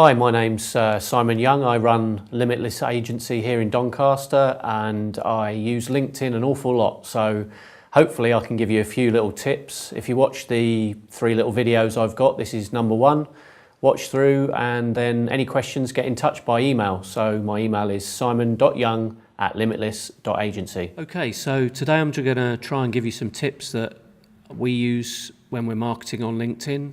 Hi, my name's Simon Young. I run Limitless agency here in Doncaster, and I use LinkedIn an awful lot. So hopefully I can give you a few little tips. If you watch the 3 little videos I've got, this is number 1. Watch through, and then any questions, get in touch by email. So my email is simon.young@limitless.agency. Okay, so today I'm going to try and give you some tips that we use when we're marketing on LinkedIn.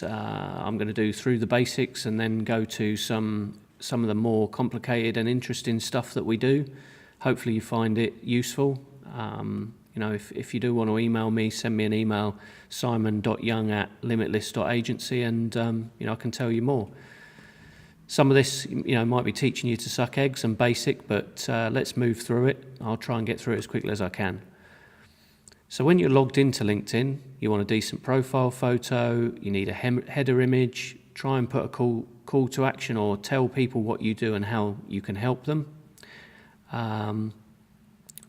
I'm going to do through the basics and then go to some of the more complicated and interesting stuff that we do. Hopefully you find it useful. If you do want to email me, send me an email, simon.young@limitless.agency, and I can tell you more. Some of this might be teaching you to suck eggs and basic, but let's move through it. I'll try and get through it as quickly as I can. So when you're logged into LinkedIn, you want a decent profile photo, you need a header image, try and put a call to action or tell people what you do and how you can help them.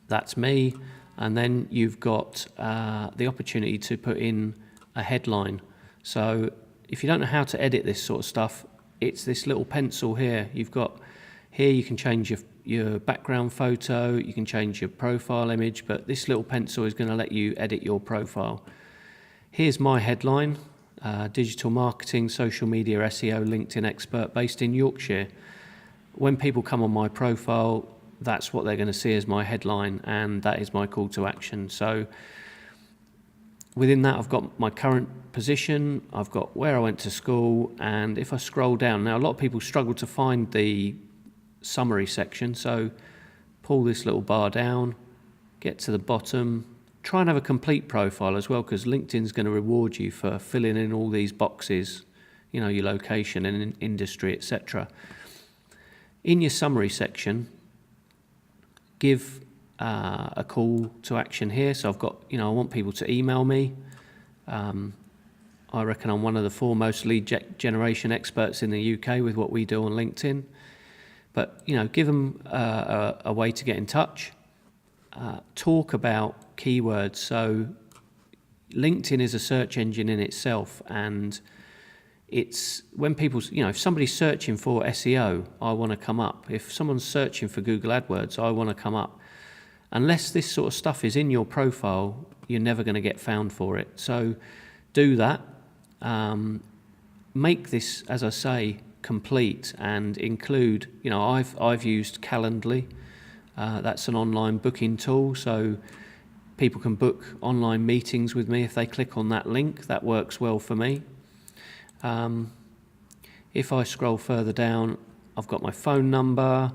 That's me. And then you've got the opportunity to put in a headline. So if you don't know how to edit this sort of stuff, it's this little pencil here. Here you can change your background photo, you can change your profile image, but this little pencil is going to let you edit your profile. Here's my headline, digital marketing, social media, SEO, LinkedIn expert based in Yorkshire. When people come on my profile, that's what they're going to see as my headline, and that is my call to action. So within that, I've got my current position, I've got where I went to school, and if I scroll down, now a lot of people struggle to find the summary section, so pull this little bar down, get to the bottom, try and have a complete profile as well, because LinkedIn's going to reward you for filling in all these boxes, your location and industry, etc. In your summary section, give a call to action here. So I've got, I want people to email me. I reckon I'm one of the foremost lead generation experts in the UK with what we do on LinkedIn. But, give them a way to get in touch. Talk about keywords. So LinkedIn is a search engine in itself, and it's when people, if somebody's searching for SEO, I want to come up. If someone's searching for Google AdWords, I want to come up. Unless this sort of stuff is in your profile, you're never going to get found for it. So do that. Make this, as I say, complete, and include, I've used Calendly. That's an online booking tool, so people can book online meetings with me if they click on that link. That works well for me. If I scroll further down, I've got my phone number,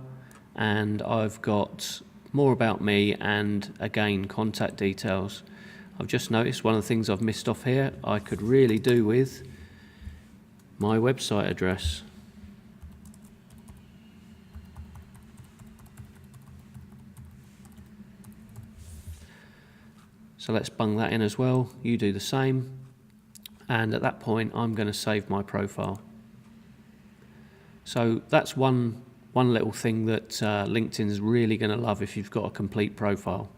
and I've got more about me, and again, contact details. I've just noticed one of the things I've missed off here, I could really do with my website address. So let's bung that in as well. You do the same. And at that point, I'm going to save my profile. So that's one little thing that LinkedIn's really going to love if you've got a complete profile.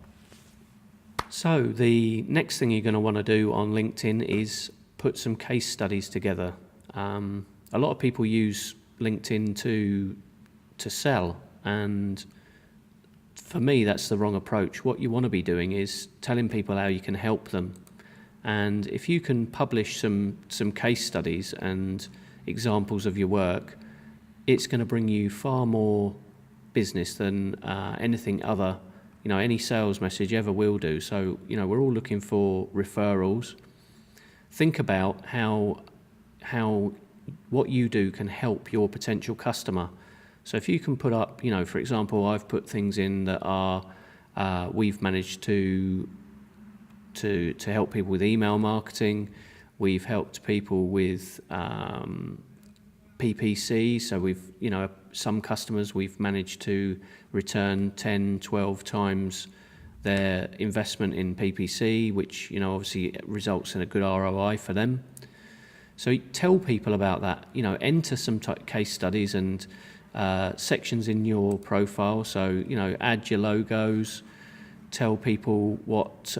So the next thing you're going to want to do on LinkedIn is put some case studies together. A lot of people use LinkedIn to sell, and for me, that's the wrong approach. What you want to be doing is telling people how you can help them. And if you can publish some case studies and examples of your work, it's going to bring you far more business than anything other, any sales message ever will do. So, we're all looking for referrals. Think about how what you do can help your potential customer. So if you can put up, for example, I've put things in that are, we've managed to help people with email marketing. We've helped people with PPC. So we've, some customers we've managed to return 10, 12 times their investment in PPC, which, obviously results in a good ROI for them. So tell people about that, enter some case studies and sections in your profile. So, add your logos, tell people what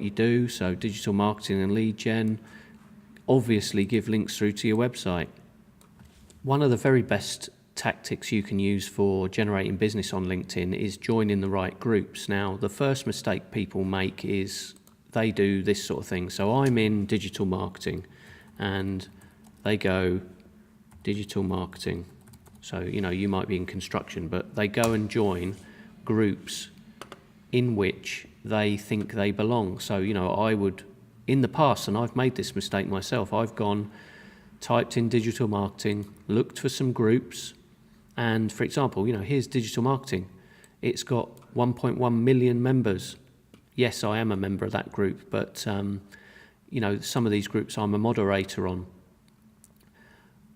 you do. So digital marketing and lead gen, obviously give links through to your website. One of the very best tactics you can use for generating business on LinkedIn is joining the right groups. Now, the first mistake people make is they do this sort of thing. So I'm in digital marketing and they go digital marketing. So, you might be in construction, but they go and join groups in which they think they belong. So, I would, in the past, and I've made this mistake myself, I've typed in digital marketing, looked for some groups, and for example, here's digital marketing. It's got 1.1 million members. Yes, I am a member of that group, but some of these groups I'm a moderator on.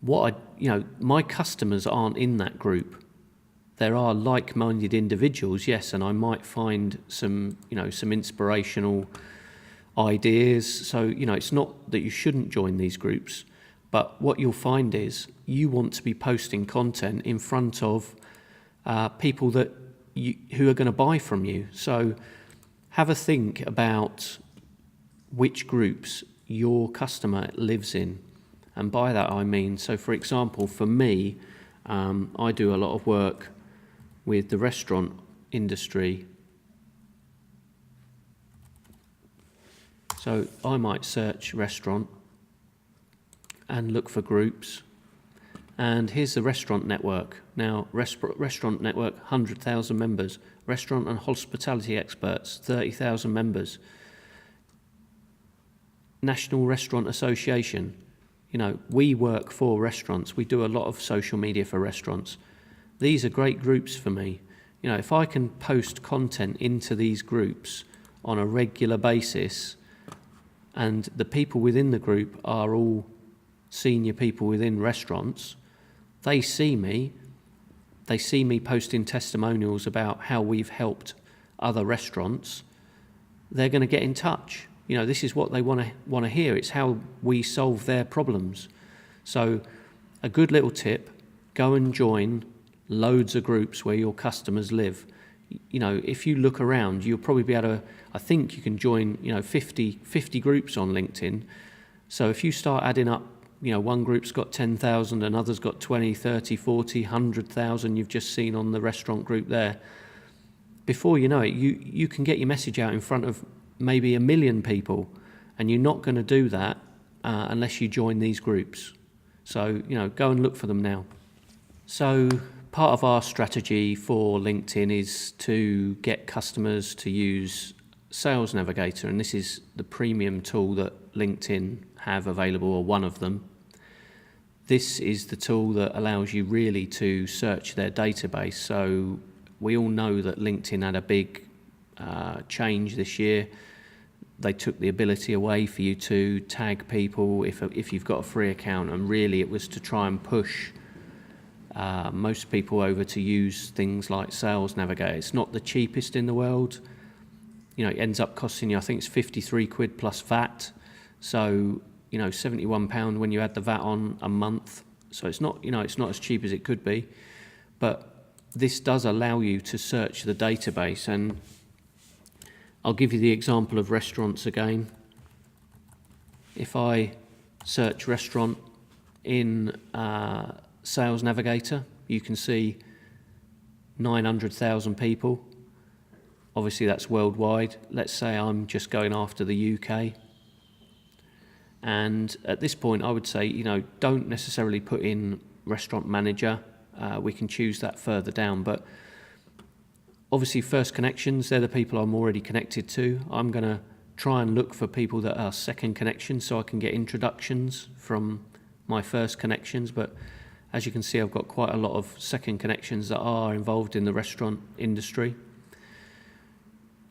My customers aren't in that group. There are like-minded individuals, yes, and I might find some inspirational ideas. So, it's not that you shouldn't join these groups, but what you'll find is you want to be posting content in front of people who are going to buy from you. So have a think about which groups your customer lives in. And by that I mean, so for example, for me, I do a lot of work with the restaurant industry. So I might search restaurant and look for groups. And here's the restaurant network. Now, restaurant network, 100,000 members. Restaurant and hospitality experts, 30,000 members. National Restaurant Association. We work for restaurants. We do a lot of social media for restaurants. These are great groups for me. If I can post content into these groups on a regular basis, and the people within the group are all senior people within restaurants, they see me posting testimonials about how we've helped other restaurants, they're going to get in touch. This is what they want to hear. It's how we solve their problems. So a good little tip, go and join loads of groups where your customers live. If you look around, you'll probably be able to, I think you can join 50 groups on LinkedIn. So if you start adding up, one group's got 10,000, another's got 20, 30, 40, 100,000 you've just seen on the restaurant group there. Before you know it, you can get your message out in front of maybe 1 million people, and you're not going to do that unless you join these groups. So, go and look for them now. So part of our strategy for LinkedIn is to get customers to use Sales Navigator, and this is the premium tool that LinkedIn have available, or one of them. This is the tool that allows you really to search their database. So we all know that LinkedIn had a big change this year. They took the ability away for you to tag people if you've got a free account, and really it was to try and push most people over to use things like Sales Navigator. It's not the cheapest in the world. It ends up costing you, I think it's 53 quid plus VAT. So, £71 when you add the VAT on a month. So it's not as cheap as it could be. But this does allow you to search the database, and I'll give you the example of restaurants again. If I search restaurant in Sales Navigator, you can see 900,000 people. Obviously that's worldwide. Let's say I'm just going after the UK. And at this point I would say, don't necessarily put in restaurant manager. We can choose that further down, but obviously first connections, they're the people I'm already connected to. I'm going to try and look for people that are second connections so I can get introductions from my first connections. But as you can see, I've got quite a lot of second connections that are involved in the restaurant industry.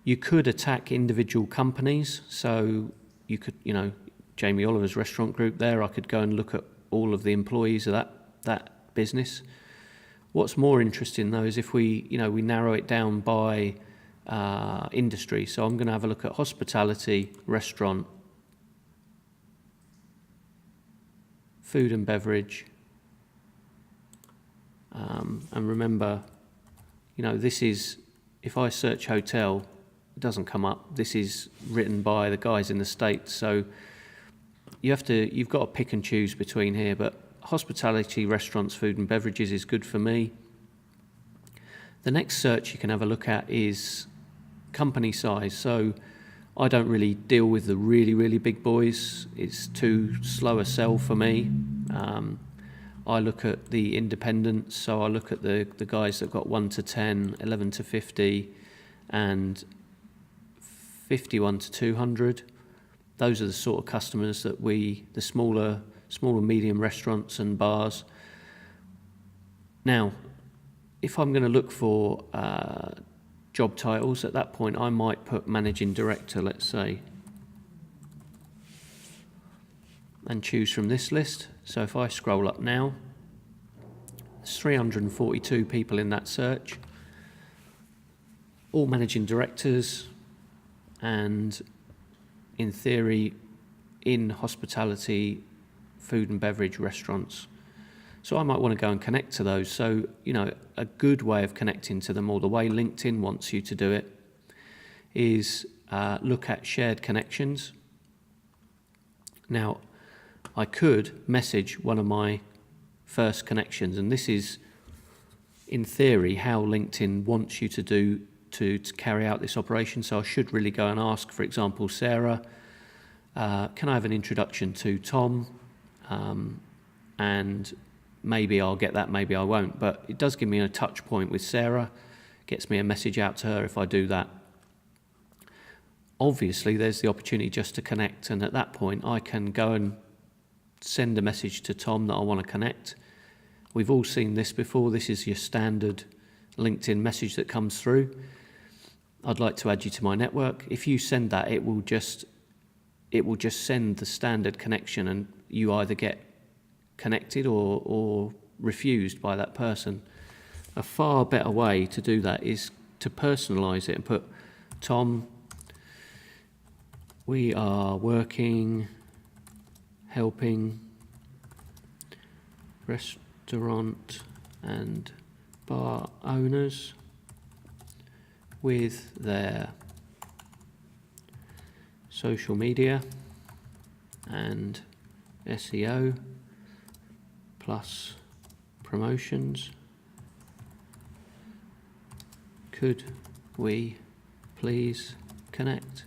You could attack individual companies. So you could, Jamie Oliver's restaurant group there, I could go and look at all of the employees of that business. What's more interesting though is if we narrow it down by industry. So I'm going to have a look at hospitality, restaurant, food and beverage, and remember, this is, if I search hotel, it doesn't come up. This is written by the guys in the States, so you've got to pick and choose between here, but hospitality, restaurants, food and beverages is good for me. The next search you can have a look at is company size. So I don't really deal with the really, really big boys. It's too slow a sell for me. I look at the independents, so I look at the guys that got 1 to 10, 11 to 50, and 51 to 200. Those are the sort of customers that the smaller medium restaurants and bars. Now, if I'm going to look for job titles, at that point I might put managing director, let's say, and choose from this list. So if I scroll up now, there's 342 people in that search, all managing directors, and in theory in hospitality, food and beverage, restaurants. So I might want to go and connect to those. So, a good way of connecting to them, or the way LinkedIn wants you to do it, is look at shared connections. Now, I could message one of my first connections, and this is, in theory, how LinkedIn wants you to do to carry out this operation. So I should really go and ask, for example, Sarah, can I have an introduction to Tom? And maybe I'll get that, maybe I won't, but it does give me a touch point with Sarah, gets me a message out to her if I do that. Obviously, there's the opportunity just to connect, and at that point I can go and send a message to Tom that I want to connect. We've all seen this before. This is your standard LinkedIn message that comes through. I'd like to add you to my network. If you send that, it will just send the standard connection, and you either get connected or refused by that person. A far better way to do that is to personalize it and put, Tom, we are helping restaurant and bar owners with their social media and SEO plus promotions. Could we please connect?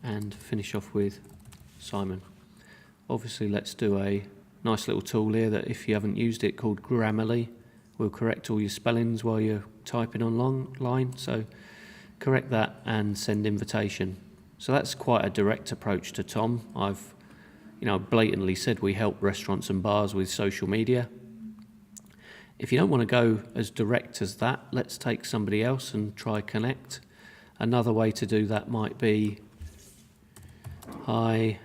And finish off with Simon. Obviously, let's do a nice little tool here that, if you haven't used it, called Grammarly, will correct all your spellings while you're typing online. So correct that and send invitation. So that's quite a direct approach to Tom. I've blatantly said we help restaurants and bars with social media. If you don't want to go as direct as that, let's take somebody else and try connect. Another way to do that might be, hi,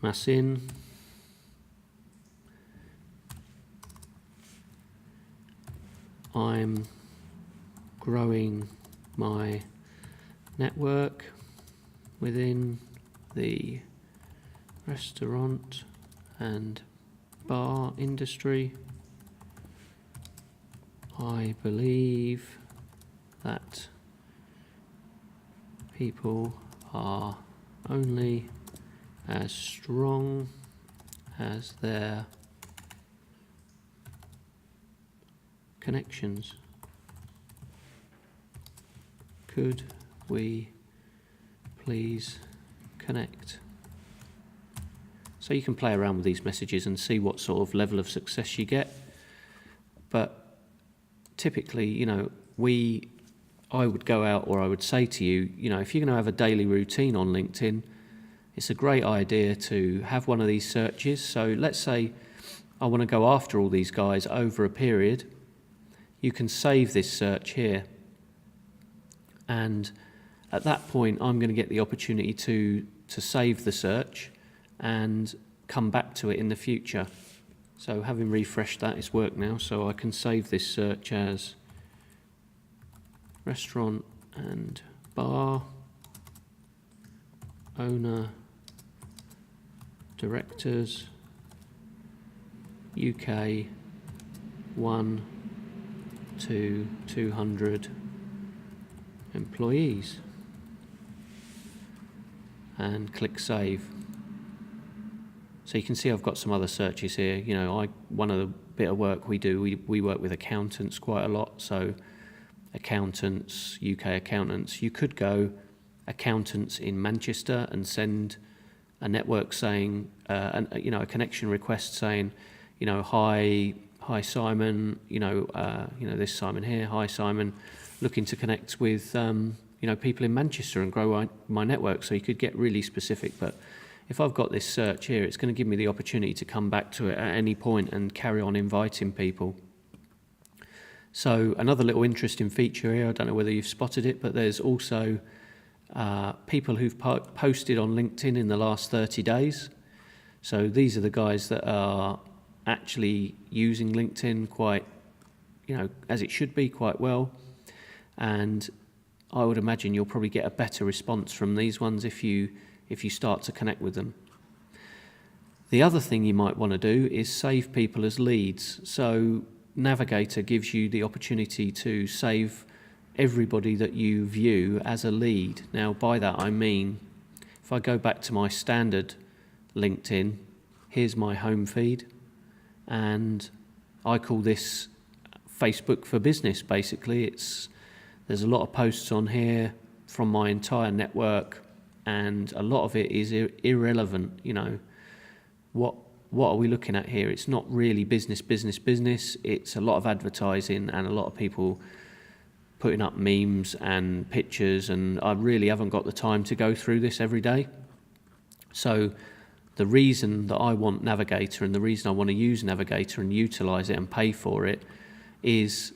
Masin. I'm growing my network within the restaurant and bar industry. I believe that people are only as strong as their connections. Could we please connect? So you can play around with these messages and see what sort of level of success you get. But typically, I would go out, or I would say to you, if you're going to have a daily routine on LinkedIn, it's a great idea to have one of these searches. So let's say I want to go after all these guys over a period. You can save this search here. And at that point, I'm going to get the opportunity to save the search and come back to it in the future. So having refreshed that, it's worked now. So I can save this search as restaurant and bar owner directors UK 1 to 200 employees, and click save. So you can see I've got some other searches here. You know, one of the bit of work we do, we work with accountants quite a lot. So accountants, UK accountants. You could go accountants in Manchester and send a network saying, a connection request saying, hi Simon, this Simon here, hi Simon, looking to connect with people in Manchester and grow my network. So you could get really specific, but if I've got this search here, it's going to give me the opportunity to come back to it at any point and carry on inviting people. So another little interesting feature here, I don't know whether you've spotted it, but there's also people who've posted on LinkedIn in the last 30 days. So these are the guys that are actually using LinkedIn quite, as it should be, quite well. And I would imagine you'll probably get a better response from these ones if you start to connect with them. The other thing you might want to do is save people as leads. So Navigator gives you the opportunity to save everybody that you view as a lead. Now, by that I mean, if I go back to my standard LinkedIn, here's my home feed, and I call this Facebook for Business. Basically, there's a lot of posts on here from my entire network, and a lot of it is irrelevant. What are we looking at here? It's not really business. It's a lot of advertising and a lot of people putting up memes and pictures, and I really haven't got the time to go through this every day. So the reason that I want Navigator and the reason I want to use Navigator and utilize it and pay for it is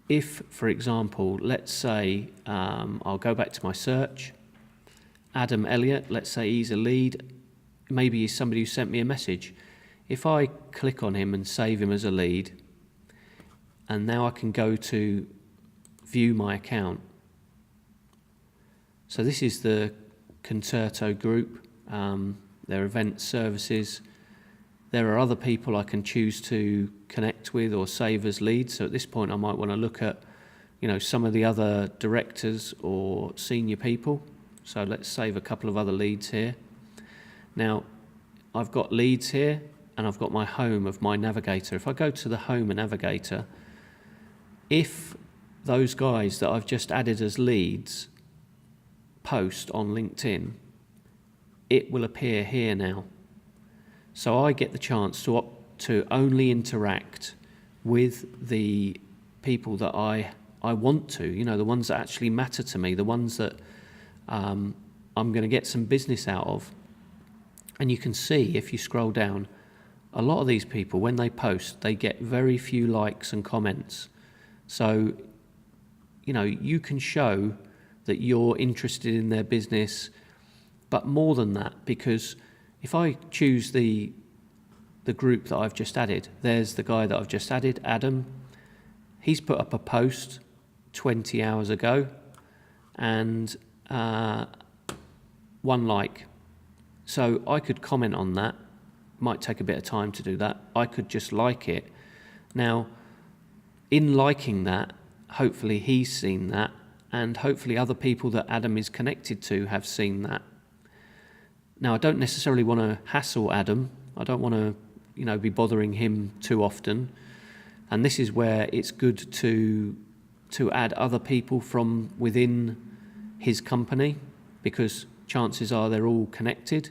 if, for example, let's say I'll go back to my search, Adam Elliott, let's say he's a lead, maybe he's somebody who sent me a message. If I click on him and save him as a lead, and now I can go to view my account. So this is the Concerto group, their event services. There are other people I can choose to connect with or save as leads. So at this point I might want to look at, some of the other directors or senior people. So let's save a couple of other leads here. Now, I've got leads here and I've got my home of my Navigator. If I go to the home of Navigator, if those guys that I've just added as leads post on LinkedIn, it will appear here now. So I get the chance to only interact with the people that I want to, the ones that actually matter to me, the ones that I'm going to get some business out of. And you can see, if you scroll down, a lot of these people, when they post, they get very few likes and comments. So, you can show that you're interested in their business, but more than that, because if I choose the group that I've just added, there's the guy that I've just added, Adam. He's put up a post 20 hours ago and 1 like. So I could comment on that. Might take a bit of time to do that. I could just like it. Now, in liking that, hopefully he's seen that, and hopefully other people that Adam is connected to have seen that. Now, I don't necessarily want to hassle Adam. I don't want to, be bothering him too often. And this is where it's good to add other people from within his company, because chances are they're all connected.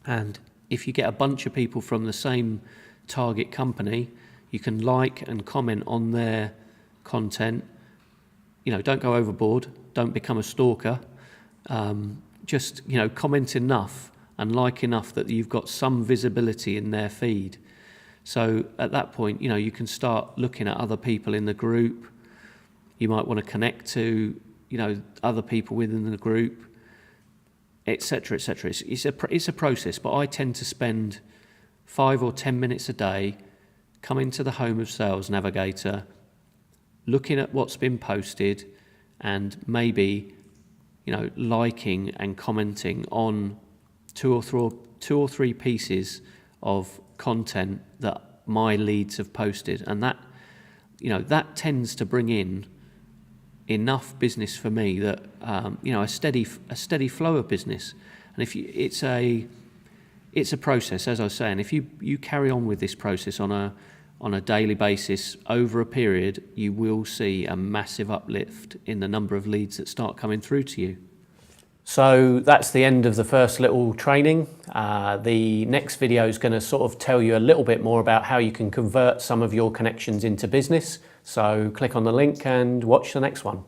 And if you get a bunch of people from the same target company, you can like and comment on their content. Don't go overboard. Don't become a stalker. Just, comment enough and like enough that you've got some visibility in their feed. So at that point, you can start looking at other people in the group. You might want to connect to, other people within the group, etc., etc. It's a process, but I tend to spend 5 or 10 minutes a day coming to the home of Sales Navigator, looking at what's been posted, and maybe, liking and commenting on two or three pieces of content that my leads have posted, and that tends to bring in enough business for me that a steady flow of business. And it's a process, as I was saying. If you carry on with this process on a daily basis over a period, you will see a massive uplift in the number of leads that start coming through to you. So that's the end of the first little training. The next video is going to sort of tell you a little bit more about how you can convert some of your connections into business. So click on the link and watch the next one.